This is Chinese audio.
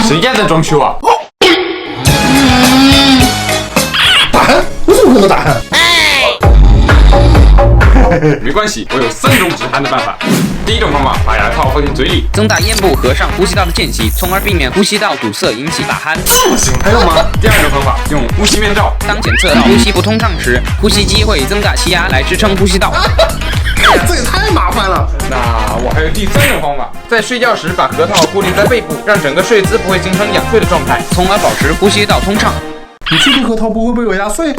谁家在装修啊？打鼾？为什么可能打鼾？没关系，我有3种止鼾的办法。第一种方法，把牙套放进嘴里，增大咽部和上呼吸道的间隙，从而避免呼吸道堵塞引起打鼾。这么行？还有吗？第二种方法，用呼吸面罩。当检测到呼吸不通畅时，呼吸机会增大气压来支撑呼吸道。这也太麻烦了。那我还有第3种方法，在睡觉时把核桃固定在背部，让整个睡姿不会形成仰睡的状态，从而保持呼吸道通畅。你确定核桃不会被我压碎？